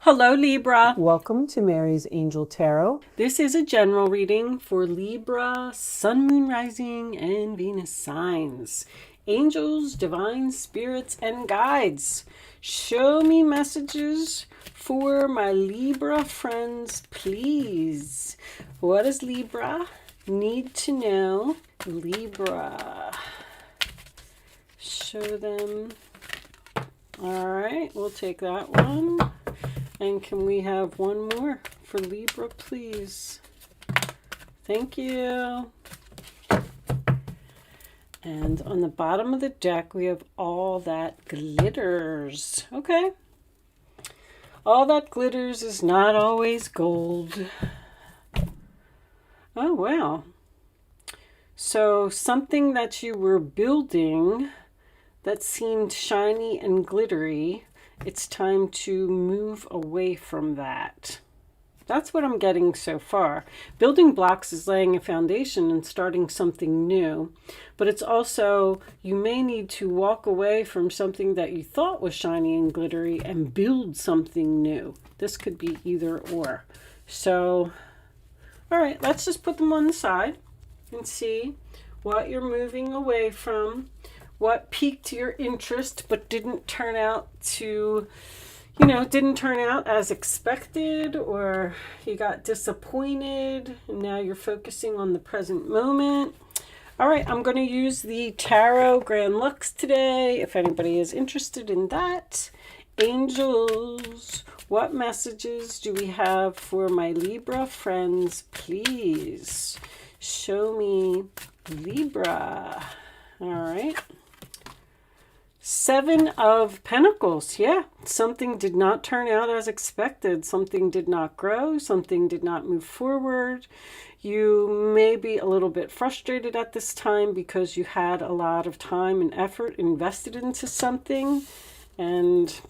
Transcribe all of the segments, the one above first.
Hello, Libra. Welcome to Mary's Angel Tarot. This is a general reading for Libra, Sun, Moon, Rising, and Venus signs. Angels, divine spirits, and guides, show me messages for my Libra friends, please. What does Libra need to know? Libra. Show them. All right, we'll take that one. And can we have one more for Libra, please? Thank you. And on the bottom of the deck, we have all that glitters. Okay. All that glitters is not always gold. Oh, wow. So something that you were building that seemed shiny and glittery, it's time to move away from that. That's what I'm getting so far. Building blocks is laying a foundation and starting something new. But it's also, you may need to walk away from something that you thought was shiny and glittery and build something new. This could be either or. So, all right, let's just put them on the side and see what you're moving away from. What piqued your interest but didn't turn out to, didn't turn out as expected, or you got disappointed and now you're focusing on the present moment. All right, I'm going to use the Tarot Grand Lux today if anybody is interested in that. Angels, what messages do we have for my Libra friends, please? Show me Libra. All right. Seven of Pentacles. Yeah, something did not turn out as expected. Something did not grow. Something did not move forward. You may be a little bit frustrated at this time because you had a lot of time and effort invested into something. And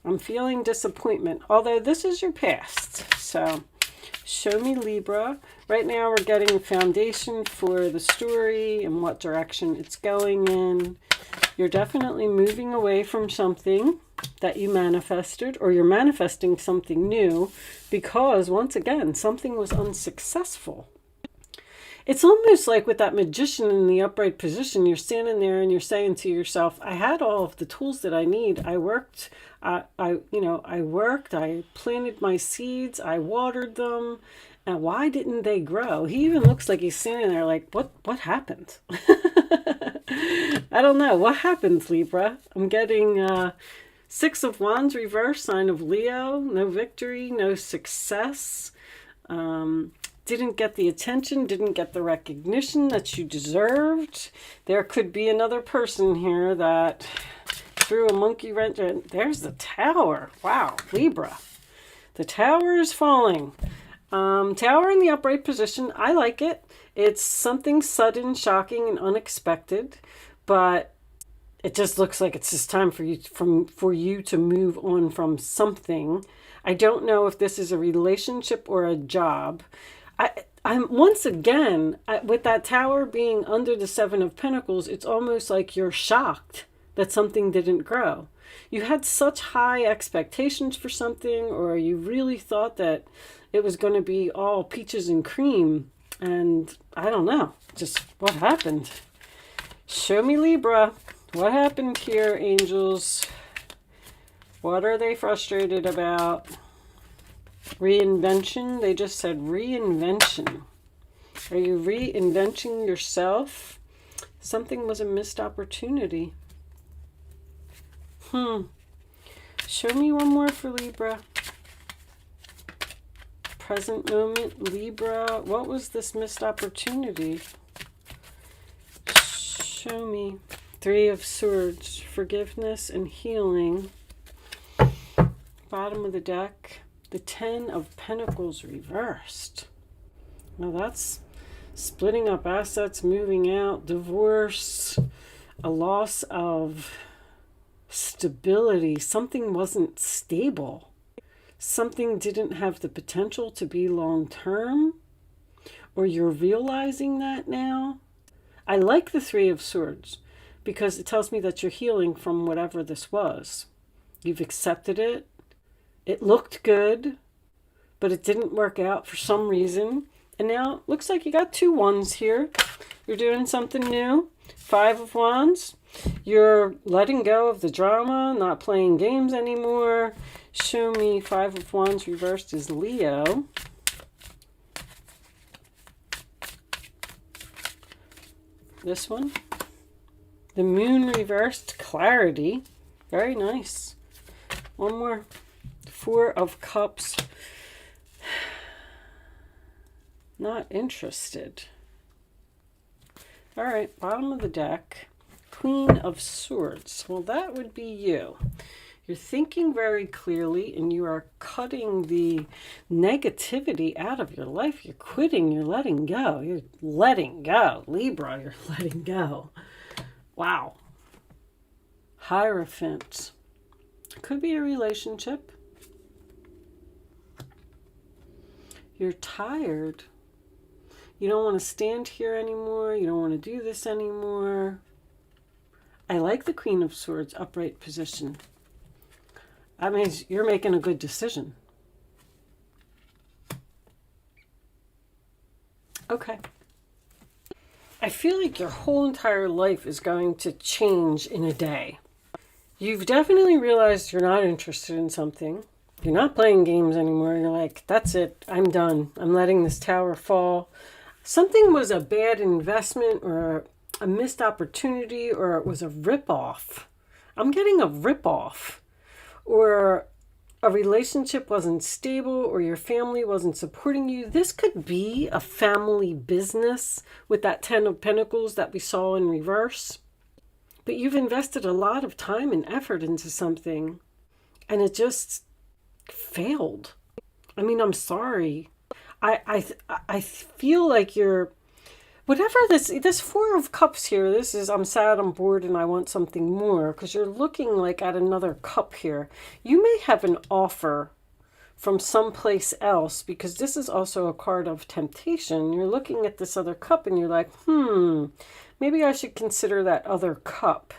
I'm feeling disappointment. Although this is your past. So show me Libra. Right now we're getting a foundation for the story and what direction it's going in. You're definitely moving away from something that you manifested, or you're manifesting something new because, once again, something was unsuccessful. It's almost like with that magician in the upright position, you're standing there and you're saying to yourself, I had all of the tools that I need. I worked, I planted my seeds, I watered them. And why didn't they grow? He even looks like he's standing there like, what happened? I don't know. What happened, Libra? I'm getting Six of Wands reverse, sign of Leo. No victory, no success. Didn't get the attention, didn't get the recognition that you deserved. There could be another person here that threw a monkey wrench. There's the Tower. Wow, Libra. The Tower is falling. Tower in the upright position, I like it. It's something sudden, shocking, and unexpected, but it just looks like it's just time for you to move on from something. I don't know if this is a relationship or a job. I'm once again, with that Tower being under the Seven of Pentacles, it's almost like you're shocked that something didn't grow. You had such high expectations for something, or you really thought that it was going to be all peaches and cream. And I don't know, just what happened? Show me Libra. What happened here, angels? What are they frustrated about? Reinvention. They just said reinvention. Are you reinventing yourself? Something was a missed opportunity. Show me one more for Libra. Present moment, Libra. What was this missed opportunity? Show me. Three of Swords, forgiveness and healing. Bottom of the deck, the Ten of Pentacles reversed. Now that's splitting up assets, moving out, divorce, a loss of stability. Something wasn't stable. Something didn't have the potential to be long-term, or you're realizing that now. I like the Three of Swords because it tells me that you're healing from whatever this was. You've accepted it. It looked good, but it didn't work out for some reason. And now it looks like you got 2 ones here. You're doing something new. 5 of Wands. You're letting go of the drama, not playing games anymore. Show me 5 of Wands reversed is Leo. This one. The Moon reversed, clarity. Very nice. One more. 4 of Cups. Not interested. All right, bottom of the deck. Queen of Swords. Well, that would be you. You're thinking very clearly and you are cutting the negativity out of your life. You're quitting, you're letting go. You're letting go. Libra, you're letting go. Wow. Hierophant. Could be a relationship. You're tired. You don't want to stand here anymore. You don't want to do this anymore. I like the Queen of Swords upright position. That means you're making a good decision. Okay. I feel like your whole entire life is going to change in a day. You've definitely realized you're not interested in something. You're not playing games anymore. You're like, that's it. I'm done. I'm letting this tower fall. Something was a bad investment or a missed opportunity, or it was a ripoff. I'm getting a ripoff. Or a relationship wasn't stable, or your family wasn't supporting you. This could be a family business with that 10 of Pentacles that we saw in reverse. But you've invested a lot of time and effort into something, and it just failed. I mean, I'm sorry. I feel like you're, whatever this 4 of Cups here, this is, I'm sad, I'm bored, and I want something more, because you're looking like at another cup here. You may have an offer from someplace else, because this is also a card of temptation. You're looking at this other cup and you're like, maybe I should consider that other cup.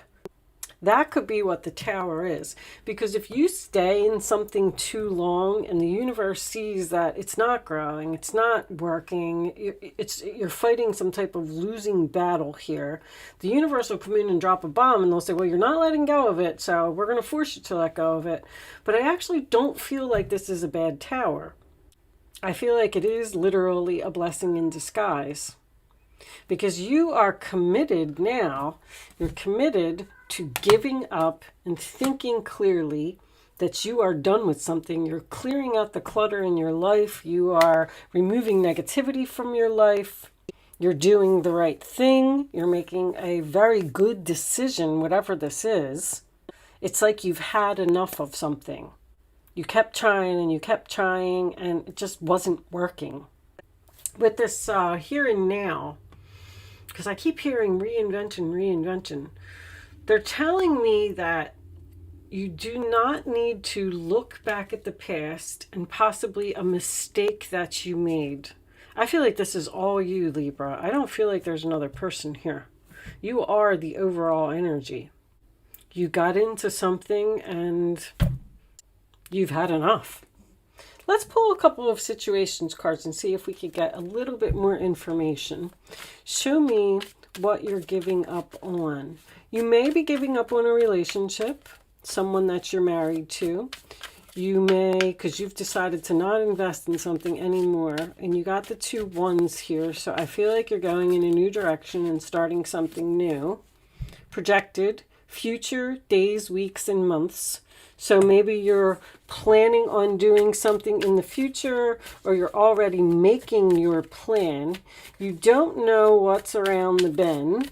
That could be what the Tower is. Because if you stay in something too long and the universe sees that it's not growing, it's not working, you're fighting some type of losing battle here, the universe will come in and drop a bomb and they'll say, well, you're not letting go of it, so we're going to force you to let go of it. But I actually don't feel like this is a bad Tower. I feel like it is literally a blessing in disguise. Because you are committed now, you're committed to giving up and thinking clearly that you are done with something. You're clearing out the clutter in your life. You are removing negativity from your life. You're doing the right thing. You're making a very good decision, whatever this is. It's like you've had enough of something. You kept trying and you kept trying and it just wasn't working. With this here and now, because I keep hearing reinvention. They're telling me that you do not need to look back at the past and possibly a mistake that you made. I feel like this is all you, Libra. I don't feel like there's another person here. You are the overall energy. You got into something and you've had enough. Let's pull a couple of situations cards and see if we could get a little bit more information. Show me what you're giving up on. You may be giving up on a relationship, someone that you're married to. You may, because you've decided to not invest in something anymore, and you got the 2 ones here, so I feel like you're going in a new direction and starting something new. Projected, future days, weeks, and months. So maybe you're planning on doing something in the future, or you're already making your plan. You don't know what's around the bend.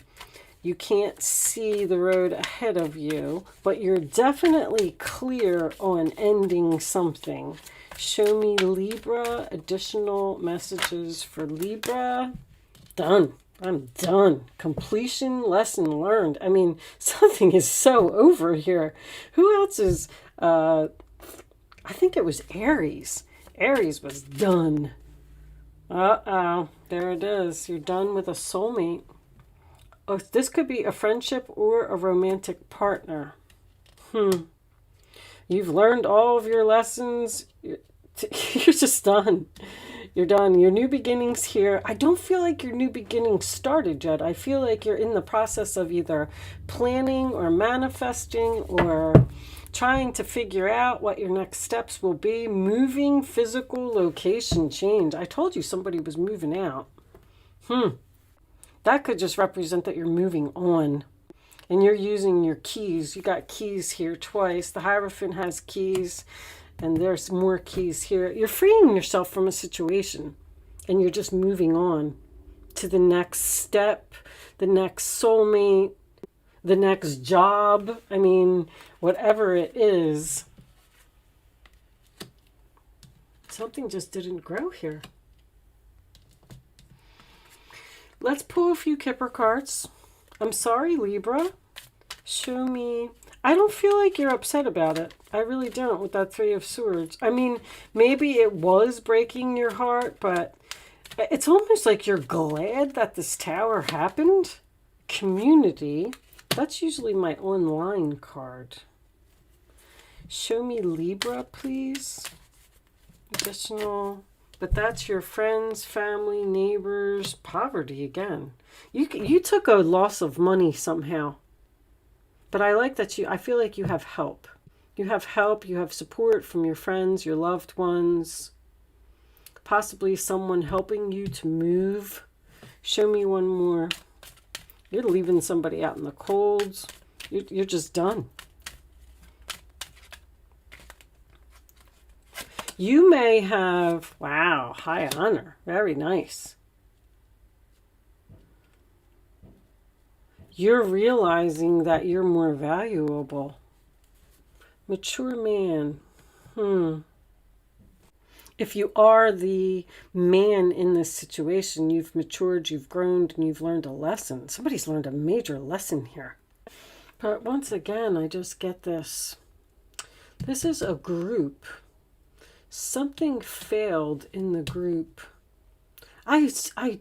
You can't see the road ahead of you, but you're definitely clear on ending something. Show me Libra, additional messages for Libra. Done. I'm done. Completion, lesson learned. I mean, something is so over here. Who else is, I think it was Aries. Aries was done. Uh-oh, there it is. You're done with a soulmate. Oh, this could be a friendship or a romantic partner. You've learned all of your lessons. You're just done. You're done. Your new beginnings here. I don't feel like your new beginnings started yet. I feel like you're in the process of either planning or manifesting or trying to figure out what your next steps will be. Moving, physical location change. I told you somebody was moving out. That could just represent that you're moving on. And you're using your keys. You got keys here twice. The Hierophant has keys. And there's more keys here. You're freeing yourself from a situation. And you're just moving on to the next step, the next soulmate, the next job. I mean, whatever it is. Something just didn't grow here. Let's pull a few Kipper cards. I'm sorry, Libra. Show me. I don't feel like you're upset about it. I really don't with that Three of Swords. I mean, maybe it was breaking your heart, but it's almost like you're glad that this tower happened. Community. That's usually my online card. Show me Libra, please. Additional. But that's your friends, family, neighbors, poverty again. You took a loss of money somehow. But I like that I feel like you have help. You have help, you have support from your friends, your loved ones. Possibly someone helping you to move. Show me one more. You're leaving somebody out in the cold. You're just done. You may have, wow, high honor. Very nice. You're realizing that you're more valuable. Mature man. If you are the man in this situation, you've matured, you've grown, and you've learned a lesson. Somebody's learned a major lesson here. But once again, I just get this. This is a group. Something failed in the group. I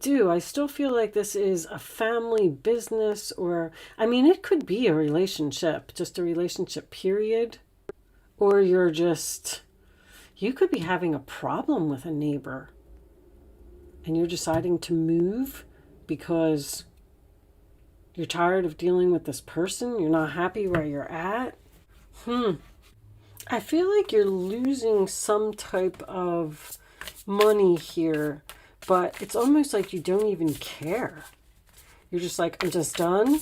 do. I still feel like this is a family business, or, I mean, it could be a relationship, just a relationship period. Or you could be having a problem with a neighbor and you're deciding to move because you're tired of dealing with this person. You're not happy where you're at. I feel like you're losing some type of money here. But it's almost like you don't even care. You're just like, I'm just done.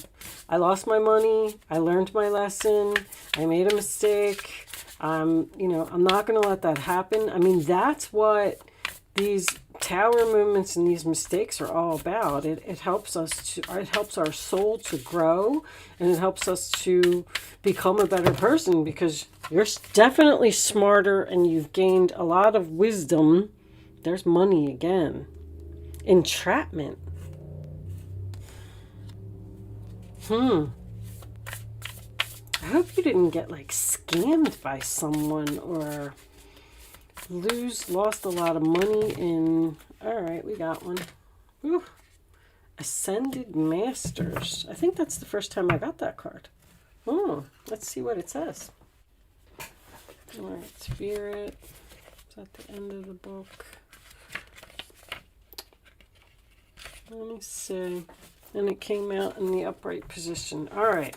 I lost my money. I learned my lesson. I made a mistake. I'm not going to let that happen. I mean, that's what these tower movements and these mistakes are all about. It helps our soul to grow, and it helps us to become a better person because you're definitely smarter and you've gained a lot of wisdom. There's money again. Entrapment. I hope you didn't get like scammed by someone or lost a lot of money in. All right, we got one. Whew. Ascended Masters. I think that's the first time I got that card. Let's see what it says. All right, Spirit. It's at the end of the book. Let me see. And it came out in the upright position. All right.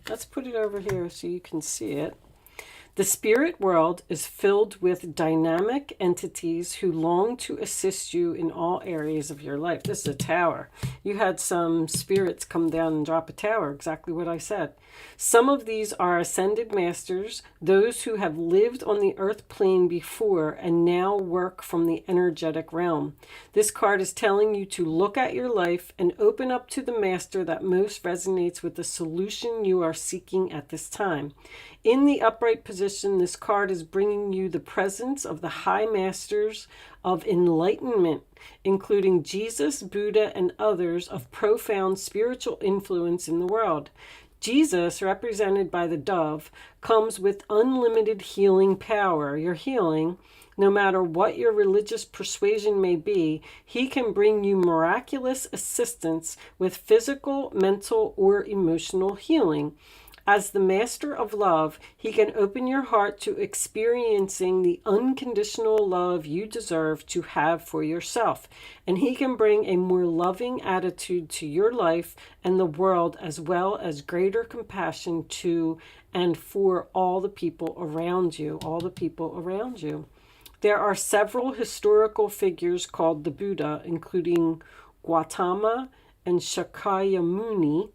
Let's put it over here so you can see it. The spirit world is filled with dynamic entities who long to assist you in all areas of your life. This is a tower. You had some spirits come down and drop a tower, exactly what I said. Some of these are ascended masters, those who have lived on the earth plane before and now work from the energetic realm. This card is telling you to look at your life and open up to the master that most resonates with the solution you are seeking at this time. In the upright position, this card is bringing you the presence of the high masters of enlightenment, including Jesus, Buddha, and others of profound spiritual influence in the world. Jesus, represented by the dove, comes with unlimited healing power. Your healing, no matter what your religious persuasion may be, he can bring you miraculous assistance with physical, mental, or emotional healing. As the master of love, he can open your heart to experiencing the unconditional love you deserve to have for yourself. And he can bring a more loving attitude to your life and the world, as well as greater compassion to and for all the people around you, There are several historical figures called the Buddha, including Gautama and Shakyamuni,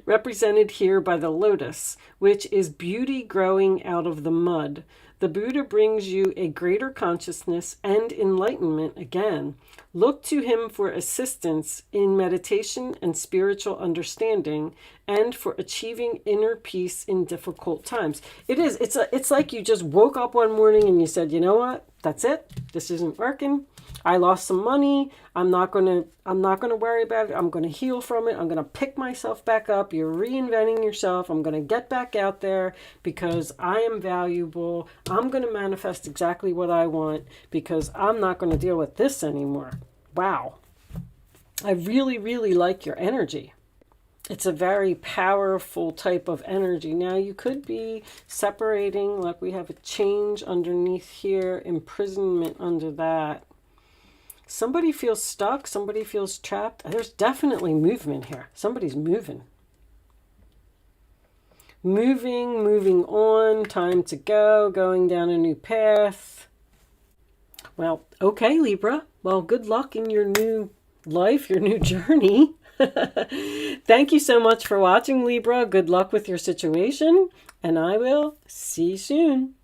represented here by the lotus, which is beauty growing out of the mud. The Buddha brings you a greater consciousness and enlightenment again. Look to him for assistance in meditation and spiritual understanding, and for achieving inner peace in difficult times. It's like you just woke up one morning and you said, you know what? That's it. This isn't working. I lost some money. I'm not gonna worry about it. I'm gonna heal from it. I'm gonna pick myself back up. You're reinventing yourself. I'm gonna get back out there because I am valuable. I'm gonna manifest exactly what I want because I'm not gonna deal with this anymore. Wow. I really, really like your energy. It's a very powerful type of energy. Now you could be separating, like we have a change underneath here, imprisonment under that. Somebody feels stuck. Somebody feels trapped. There's definitely movement here. Somebody's moving. Moving on. Time to go. Going down a new path. Well, okay, Libra. Well, good luck in your new life, your new journey. Thank you so much for watching, Libra. Good luck with your situation. And I will see you soon.